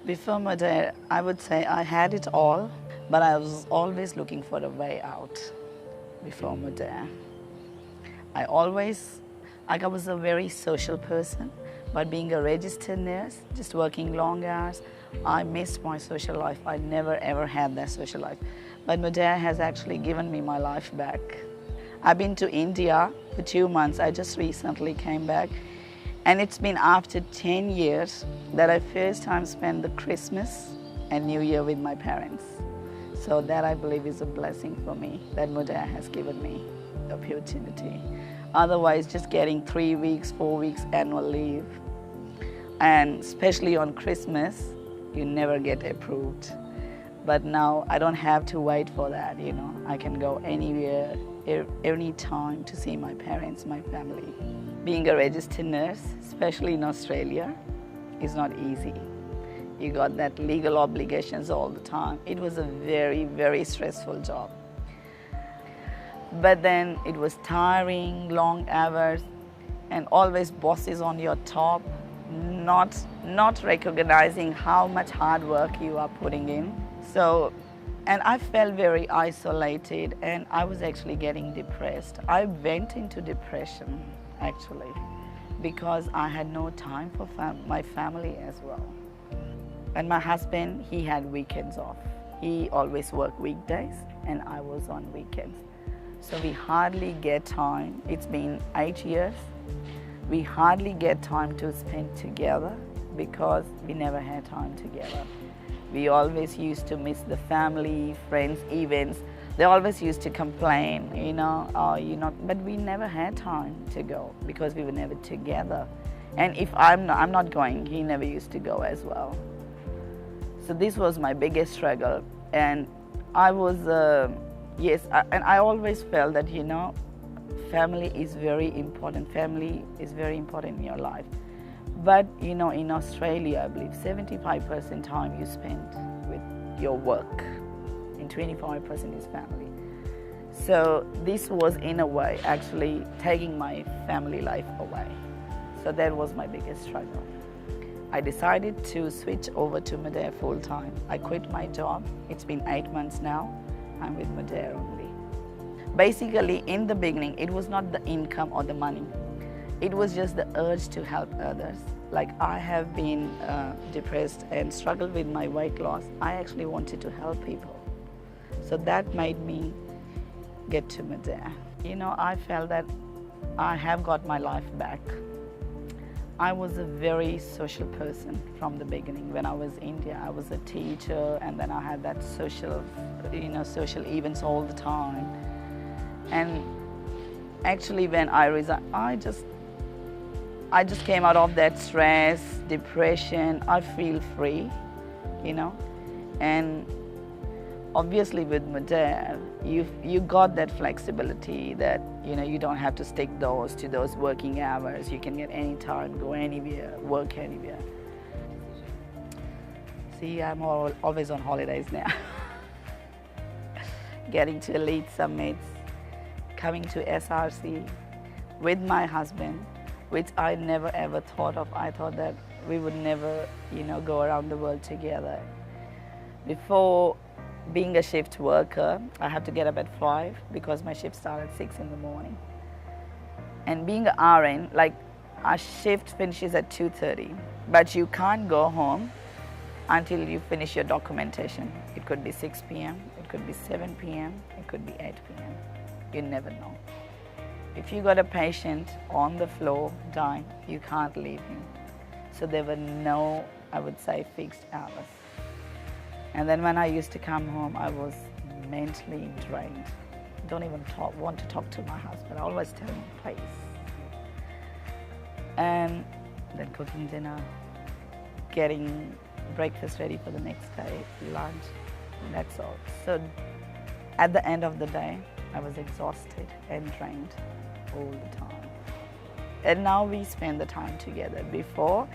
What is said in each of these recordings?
Before Modere, I would say I had it all, but I was always looking for a way out before Modere. I always, like I was a very social person, but being a registered nurse, just working long hours, I missed my social life. I never ever had that social life. But Modere has actually given me my life back. I've been to India for 2 months. I just recently came back. And it's been after 10 years that I first time spent the Christmas and New Year with my parents. So that I believe is a blessing for me, that Modere has given me the opportunity. Otherwise, just getting 3 weeks, 4 weeks annual leave, and especially on Christmas, you never get approved. But now I don't have to wait for that, you know. I can go anywhere, any time to see my parents, my family. Being a registered nurse, especially in Australia, is not easy. You got that legal obligations all the time. It was a very, very stressful job. But then it was tiring, long hours, and always bosses on your top, not recognizing how much hard work you are putting in. So, and I felt very isolated, and I was actually getting depressed. I went into depression, actually, because I had no time for my family as well. And my husband, he had weekends off. He always worked weekdays, and I was on weekends. So we hardly get time. It's been 8 years. We hardly get time to spend together because we never had time together. We always used to miss the family, friends, events. They always used to complain, you know, but we never had time to go because we were never together. And if I'm not going, he never used to go as well. So this was my biggest struggle. And I was, and I always felt that, you know, family is very important. Family is very important in your life. But, you know, in Australia, I believe 75% time you spend with your work and 25% is family. So this was, in a way, actually taking my family life away. So that was my biggest struggle. I decided to switch over to Modere full time. I quit my job. It's been 8 months now. I'm with Modere only. Basically, in the beginning, it was not the income or the money. It was just the urge to help others. Like, I have been depressed and struggled with my weight loss. I actually wanted to help people. So that made me get to Modere. You know, I felt that I have got my life back. I was a very social person from the beginning. When I was in India, I was a teacher, and then I had that social, social events all the time. And actually, when I resigned, I just came out of that stress, depression. I feel free, you know. And obviously with Modere, you got that flexibility that, you know, you don't have to stick to those working hours. You can get any time, go anywhere, work anywhere. See, I'm always on holidays now. Getting to lead summits, coming to SRC with my husband, which I never ever thought of. I thought that we would never, you know, go around the world together. Before being a shift worker, I have to get up at 5 because my shift started at 6 in the morning. And being an RN, like, our shift finishes at 2:30, but you can't go home until you finish your documentation. It could be 6 p.m., it could be 7 p.m., it could be 8 p.m. You never know. If you got a patient on the floor dying, you can't leave him. So there were no, I would say, fixed hours. And then when I used to come home, I was mentally drained. Don't even want to talk to my husband. I always tell him, please. And then cooking dinner, getting breakfast ready for the next day, lunch, and that's all. So at the end of the day, I was exhausted and drained all the time. And now we spend the time together. Before,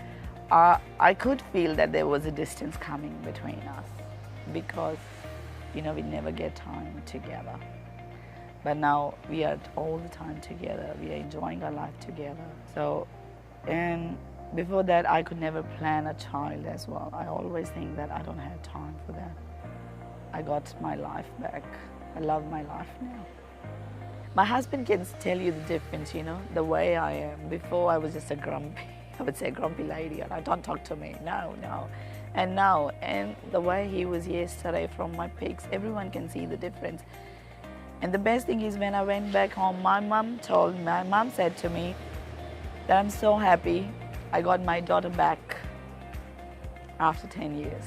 I could feel that there was a distance coming between us because, you know, we never get time together. But now we are all the time together. We are enjoying our life together. So, and Before that, I could never plan a child as well. I always think that I don't have time for that. I got my life back. I love my life now. My husband can tell you the difference, you know, the way I am. Before I was just a grumpy, I would say grumpy lady, and I don't talk to me, no. And now, and the way he was yesterday from my pics, everyone can see the difference. And the best thing is when I went back home, my mom said to me that I'm so happy I got my daughter back after 10 years.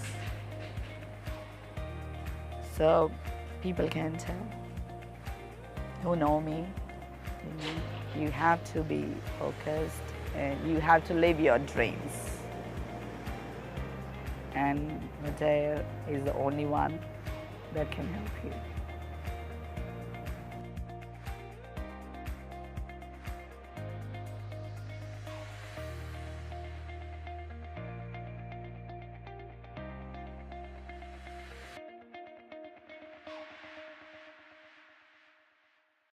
So people can tell who know me. You have to be focused and you have to live your dreams. And Modere is the only one that can help you.